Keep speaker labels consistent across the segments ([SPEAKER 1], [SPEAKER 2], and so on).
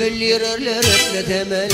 [SPEAKER 1] Lirler temele.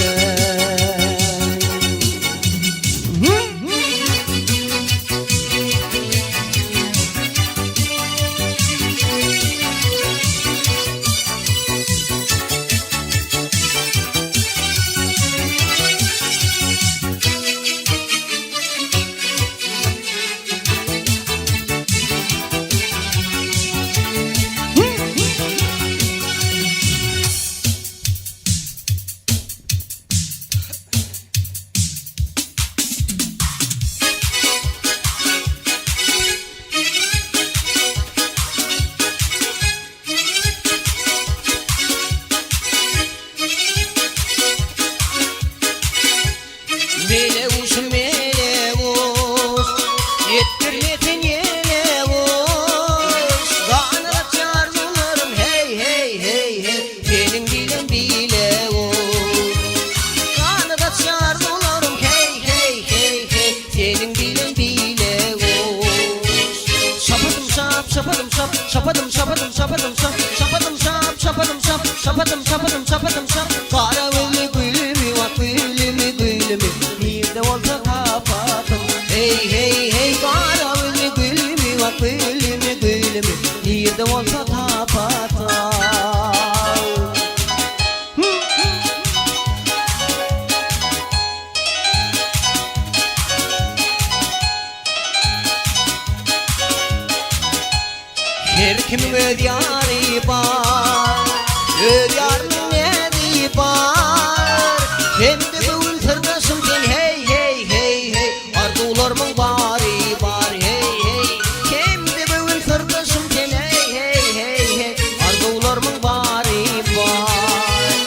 [SPEAKER 1] Karaveli gülümü bak gülümü bir de olsa kapatım. Hey hey hey karaveli gülümü bak gülümü bir de olsa kapatım. Her kimin öz yarı var, öz yarının nedi var. Hem de bugün sırdaşım sen hey hey hey hey, arzularımın bari var hey hey. Hem de bugün sırdaşım sen hey hey hey hey, arzularımın bari var.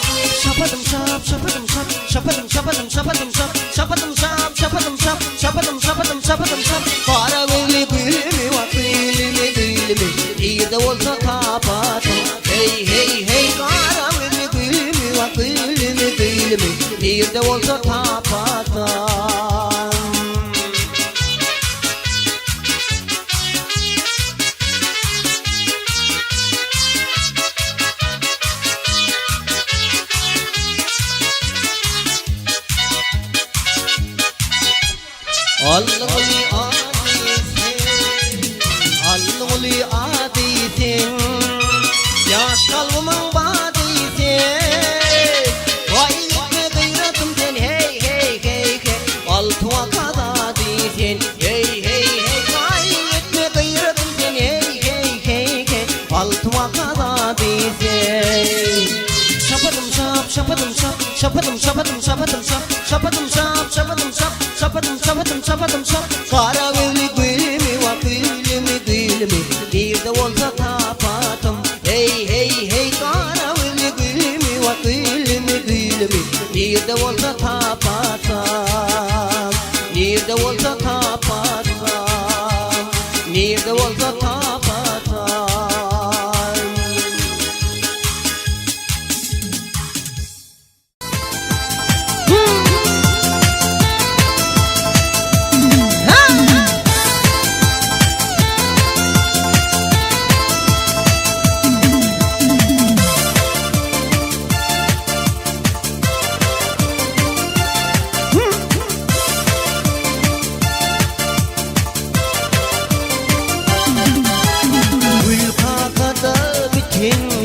[SPEAKER 1] Şapadım şap, şapadım şap, şapadım şapadım şapadım şap, şapadım şap, şapadım şap, şapadım şapadım şapadım şap. Karaveli gülümü bak gülümü bir de olsa kapatım. Hey hey hey karaveli gülümü bak gülümü bir de olsa kapatım. Allah'ı Alluli adisin, yaş kalbımın badisin. Vay gitme gayretim sen hey hey hey hey, altıma kadar disin. Hey hey hey vay gitme gayretim sen hey hey hey hey, altıma kadar disin. Şapadım şap, şapadım şap, şapadım şapadım şapadım şap, şapadım şap, şapadım şap, şapadım şapadım şapadım şap. Karaveli gülümü bak gülümü bir de olsa kapatım. Hey hey hey karaveli gülümü bak gülümü bir de olsa kapatım. Bir de olsa kapatım, bir de olsa kapatım.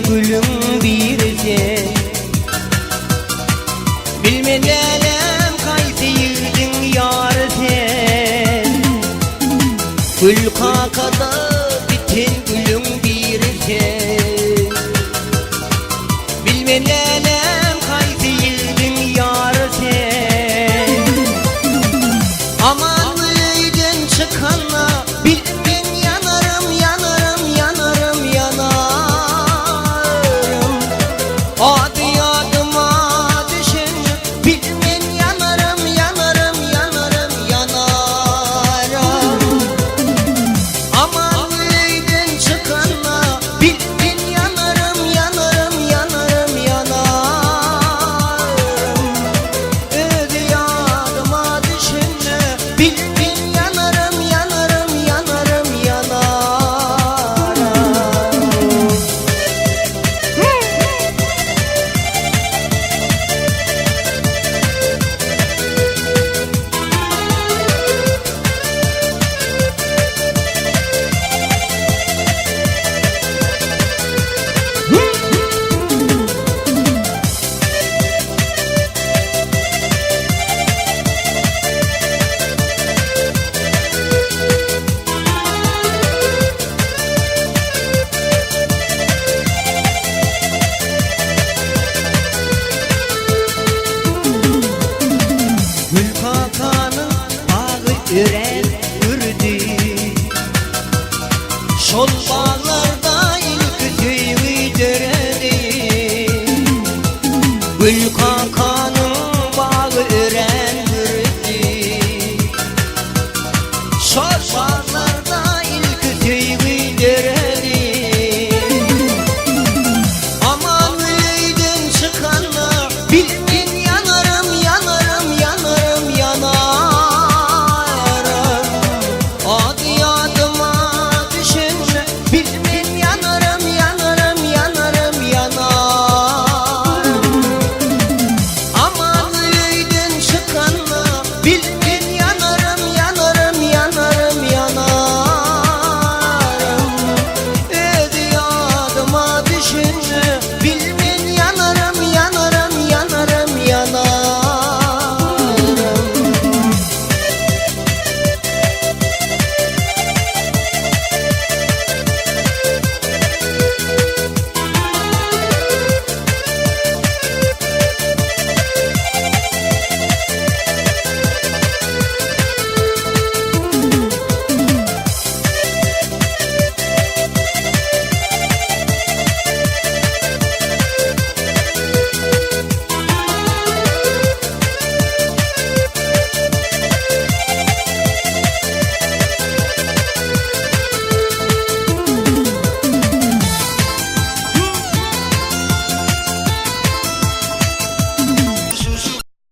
[SPEAKER 1] Gülüm birce bilmeyelim kaysi yırdın yar sen. Gül kakada biten gülüm birce bilmeyelim kaysi yırdın yar sen. Aman gülüydün çıkanla bilmen yanarım yanarım yanarım yanarım. Adi adıma düşün bilmen yanarım yanarım yanarım yanarım. Aman gülüydün çıkanla bilmen yanarım yanarım yanarım yanarım. Adi adıma düşün bilmen yanarım yanarım üren ürdü. Şol bağ